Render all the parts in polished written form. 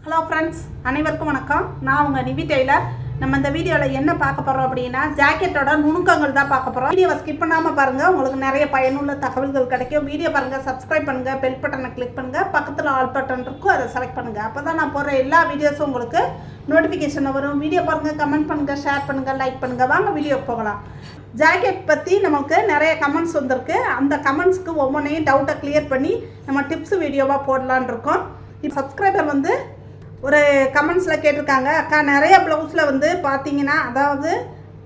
Hello friends, அனைவருக்கும் வணக்கம். நான் உங்கள் நிவி டெய்லர். நம்ம இந்த வீடியோவில் என்ன பார்க்க போகிறோம் அப்படின்னா, ஜாக்கெட்டோட நுணுக்கங்கள் தான் பார்க்க போகிறோம். வீடியோவை ஸ்கிப் பண்ணாமல் பாருங்கள், உங்களுக்கு நிறைய பயனுள்ள தகவல்கள் கிடைக்கும். வீடியோ பாருங்கள், சப்ஸ்கிரைப் பண்ணுங்கள், பெல் பட்டனை கிளிக் பண்ணுங்கள், பக்கத்தில் ஆல் பட்டன் இருக்கும், அதை செலக்ட் பண்ணுங்கள். அப்போ தான் நான் போடுற எல்லா வீடியோஸும் உங்களுக்கு நோட்டிஃபிகேஷன் வரும். வீடியோ பாருங்கள், கமெண்ட் பண்ணுங்கள், ஷேர் பண்ணுங்கள், லைக் பண்ணுங்கள். வாங்க வீடியோ போகலாம். ஜாக்கெட் பற்றி நமக்கு நிறைய கமெண்ட்ஸ் வந்திருக்கு. அந்த கமெண்ட்ஸ்க்கு ஒவ்வொன்றையும் டவுட்டை கிளியர் பண்ணி நம்ம டிப்ஸ் வீடியோவாக போடலான் இருக்கோம். இப்போ சப்ஸ்கிரைபர் வந்து ஒரு கமெண்ட்ஸில் கேட்டிருக்காங்க, அக்கா நிறைய ப்ளவுஸில் வந்து பார்த்தீங்கன்னா, அதாவது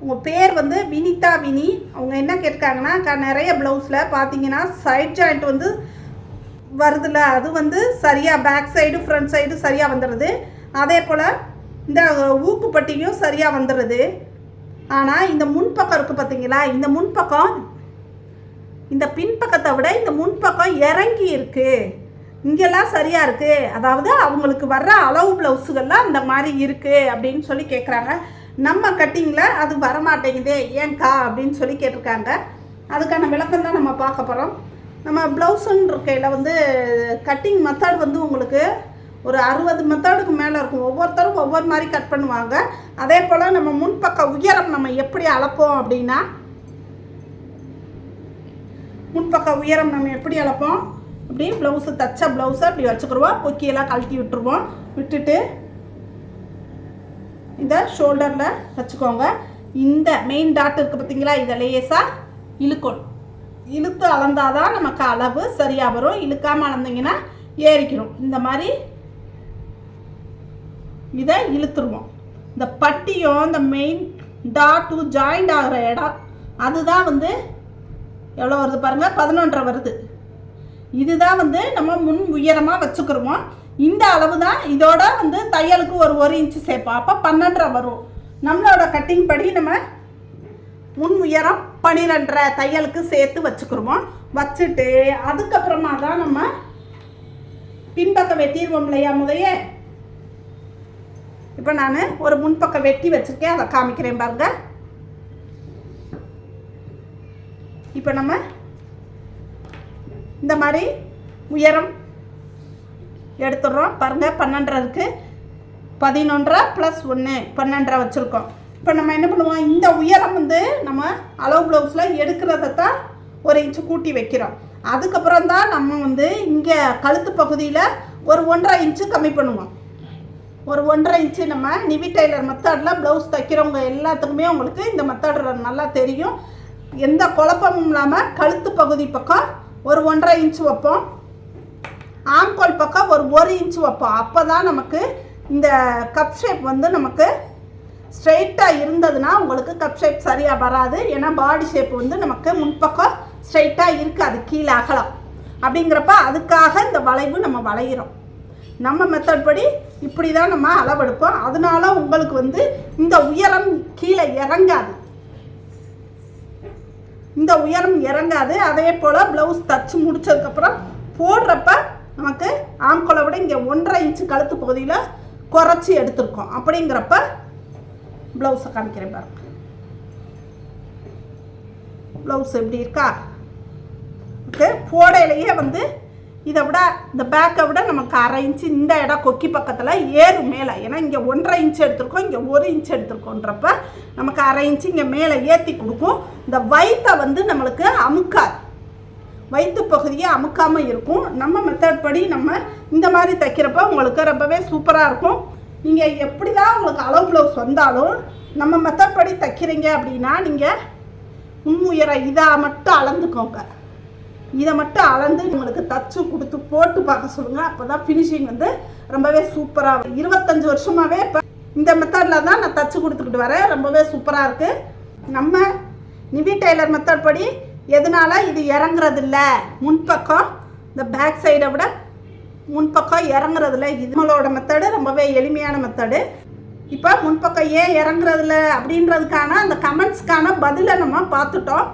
உங்கள் பேர் வந்து வினிதா வினி. அவங்க என்ன கேட்டிருக்காங்கன்னா, அக்கா நிறைய ப்ளவுஸில் பார்த்தீங்கன்னா சைட் ஜாயிண்ட் வந்து வருதுல்ல, அது வந்து சரியாக பேக் சைடு ஃப்ரண்ட் சைடு சரியாக வந்துடுது. அதே போல் இந்த ஊக்குப்பட்டியும் சரியாக வந்துடுது. ஆனால் இந்த முன்பக்கம் இருக்குது பார்த்தீங்களா, இந்த முன்பக்கம் இந்த பின்பக்கத்தை விட இந்த முன்பக்கம் இறங்கி இருக்குது. இங்கெல்லாம் சரியாக இருக்குது, அதாவது அவங்களுக்கு வர்ற அளவு ப்ளவுஸுகள்லாம் அந்த மாதிரி இருக்குது அப்படின்னு சொல்லி கேட்குறாங்க. நம்ம கட்டிங்கில் அது வரமாட்டேங்குது ஏன்க்கா அப்படின்னு சொல்லி கேட்டிருக்காங்க. அதுக்கான விளக்கம் தான் நம்ம பார்க்க போகிறோம். நம்ம ப்ளவுஸுன்னு இருக்கையில் வந்து கட்டிங் மெத்தட் வந்து உங்களுக்கு ஒரு 60 மெத்தடுக்கு மேலே இருக்கும். ஒவ்வொருத்தரும் ஒவ்வொரு மாதிரி கட் பண்ணுவாங்க. அதே போல் நம்ம முன்பக்க உயரம் நம்ம எப்படி அளப்போம் அப்படின்னா, முன்பக்க உயரம் நம்ம எப்படி அளப்போம், அப்படி ப்ளவுஸு தச்ச ப்ளவுஸை அப்படி வச்சுக்கிடுவோம். கொக்கியெல்லாம் கழட்டி விட்டுருவோம். விட்டுட்டு இந்த ஷோல்டரில் வச்சுக்கோங்க. இந்த மெயின் டாட் இருக்குது பார்த்தீங்களா, இதை லேசாக இழுக்கணும். இழுத்து அளந்தாதான் நமக்கு அளவு சரியாக வரும். இழுக்காமல் அளந்தீங்கன்னா ஏறிக்கணும். இந்த மாதிரி இதை இழுத்துருவோம். இந்த பட்டியும் இந்த மெயின் டாட்டும் ஜாயிண்ட் ஆகிற இடம் அதுதான் வந்து எவ்வளோ வருது பாருங்கள், 11.5 வருது. இதுதான் வந்து நம்ம முன் உயரமாக வச்சுக்கிறோமோ. இந்த அளவு தான் இதோட வந்து தையலுக்கு ஒரு 1 இன்ச்சு சேர்ப்போம். அப்போ 12.5 வரும். நம்மளோட கட்டிங் படி நம்ம முன் உயரம் 12.5 தையலுக்கு சேர்த்து வச்சுக்கிறோமோ. வச்சுட்டு அதுக்கப்புறமா தான் நம்ம பின்பக்கம் வெட்டிடுவோம் இல்லையா முதைய. இப்போ நான் ஒரு முன்பக்கம் வெட்டி வச்சுருக்கேன், அதை காமிக்கிறேன் பாருங்க. இப்போ நம்ம இந்த மாதிரி உயரம் எடுத்துடுறோம் பாருங்கள். 12.5 இருக்குது, 11.5 + 1 12.5 வச்சுருக்கோம். இப்போ நம்ம என்ன பண்ணுவோம், இந்த உயரம் வந்து நம்ம அளவு ப்ளவுஸில் எடுக்கிறத தான் 1 இன்ச்சு கூட்டி வைக்கிறோம். அதுக்கப்புறம் தான் நம்ம வந்து இங்கே கழுத்து பகுதியில் ஒரு 1.5 இன்ச்சு கம்மி பண்ணுவோம். ஒரு 1.5 இன்ச்சு நம்ம நிவி டெய்லர் மெத்தடில் ப்ளவுஸ் தைக்கிறவங்க எல்லாத்துக்குமே உங்களுக்கு இந்த மெத்தட் நல்லா தெரியும். எந்த குழப்பமும் இல்லாமல் கழுத்து பகுதி பக்கம் ஒரு 1.5 இன்ச்சு வைப்போம். ஆம்கோல் பக்கம் ஒரு 1 இன்ச்சு வைப்போம். அப்போ தான் நமக்கு இந்த கப் ஷேப் வந்து நமக்கு ஸ்ட்ரெயிட்டாக இருந்ததுன்னா உங்களுக்கு கப் ஷேப் சரியாக வராது. ஏன்னா பாடி ஷேப் வந்து நமக்கு முன்பக்கம் ஸ்ட்ரெயிட்டாக இருக்காது, கீழே அகலம். அப்படிங்கிறப்ப அதுக்காக இந்த வளைவு நம்ம வளைகிறோம். நம்ம மெத்தட் படி இப்படி தான் நம்ம அளவெடுப்போம். அதனால உங்களுக்கு வந்து இந்த உயரம் கீழே இறங்காது, இந்த உயரம் இறங்காது. அதே போல் ப்ளவுஸ் தச்சு முடித்ததுக்கப்புறம் போடுறப்ப நமக்கு ஆம்கோலை விட இங்கே 1.5 இன்ச்சு கழுத்து பகுதியில் குறைச்சி எடுத்துருக்கோம். அப்படிங்கிறப்ப ப்ளவுஸை காமிக்கிறேன் பாருங்க. ப்ளவுஸ் எப்படி இருக்கா, ஓகே. போடையிலேயே வந்து இதை விட இந்த பேக்கை விட நமக்கு 1/2 இன்ச்சு இந்த இடம் கொக்கி பக்கத்தில் ஏறும் மேலே. ஏன்னா இங்கே 1.5 இன்ச்சு எடுத்துருக்கோம், இங்கே 1 இன்ச்சு எடுத்துருக்கோன்றப்ப நமக்கு 1/2 இன்ச்சு இங்கே மேலே ஏற்றி கொடுக்கும். இந்த வயிற்றை வந்து நம்மளுக்கு அமுக்காது, வயிற்று பகுதியை அமுக்காமல் இருக்கும். நம்ம மெத்தட் படி நம்ம இந்த மாதிரி தைக்கிறப்ப உங்களுக்கு ரொம்பவே சூப்பராக இருக்கும். நீங்கள் எப்படி தான் உங்களுக்கு அளவு ப்ளவுஸ் வந்தாலும் நம்ம மெத்தட் படி தைக்கிறீங்க அப்படின்னா நீங்கள் முன் உயரம் இதை மட்டும் அளந்துக்கோங்க. இதை மட்டும் அளந்து உங்களுக்கு தச்சு கொடுத்து போட்டு பார்க்க சொல்லுங்கள். அப்போ தான் ஃபினிஷிங் வந்து ரொம்பவே சூப்பராக. 25 வருஷமாகவே இப்போ இந்த மெத்தடில் தான் நான் தச்சு கொடுத்துக்கிட்டு வரேன். ரொம்பவே சூப்பராக இருக்குது. நம்ம நிவி டெய்லர் மெத்தட் படி எதனால இது இறங்குறதில்ல, முன்பக்கம் இந்த பேக் சைடை விட முன்பக்கம் இறங்குறதில்ல. இது நம்மளோட மெத்தடு ரொம்பவே எளிமையான மெத்தடு. இப்போ முன்பக்கம் ஏன் இறங்குறதில்ல அப்படின்றதுக்கான அந்த கமெண்ட்ஸ்க்கான பதிலை நம்ம பார்த்துட்டோம்.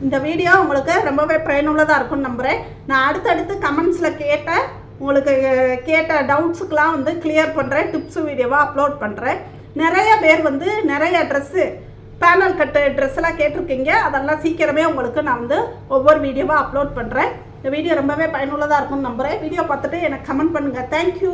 இந்த வீடியோ உங்களுக்கு ரொம்பவே பயனுள்ளதாக இருக்கும்னு நம்புகிறேன். நான் அடுத்தடுத்து கமெண்ட்ஸில் உங்களுக்கு கேட்ட டவுட்ஸுக்கெலாம் வந்து கிளியர் பண்ணுறேன், டிப்ஸு வீடியோவாக அப்லோட் பண்ணுறேன். நிறைய பேர் வந்து நிறைய ட்ரெஸ்ஸு பேனல் கட்டு ட்ரெஸ்ஸெல்லாம் கேட்டிருக்கீங்க. அதெல்லாம் சீக்கிரமே உங்களுக்கு நான் வந்து ஒவ்வொரு வீடியோவாக அப்லோட் பண்ணுறேன். இந்த வீடியோ ரொம்பவே பயனுள்ளதாக இருக்கும்னு நம்புகிறேன். வீடியோ பார்த்துட்டு எனக்கு கமெண்ட் பண்ணுங்கள். தேங்க்யூ.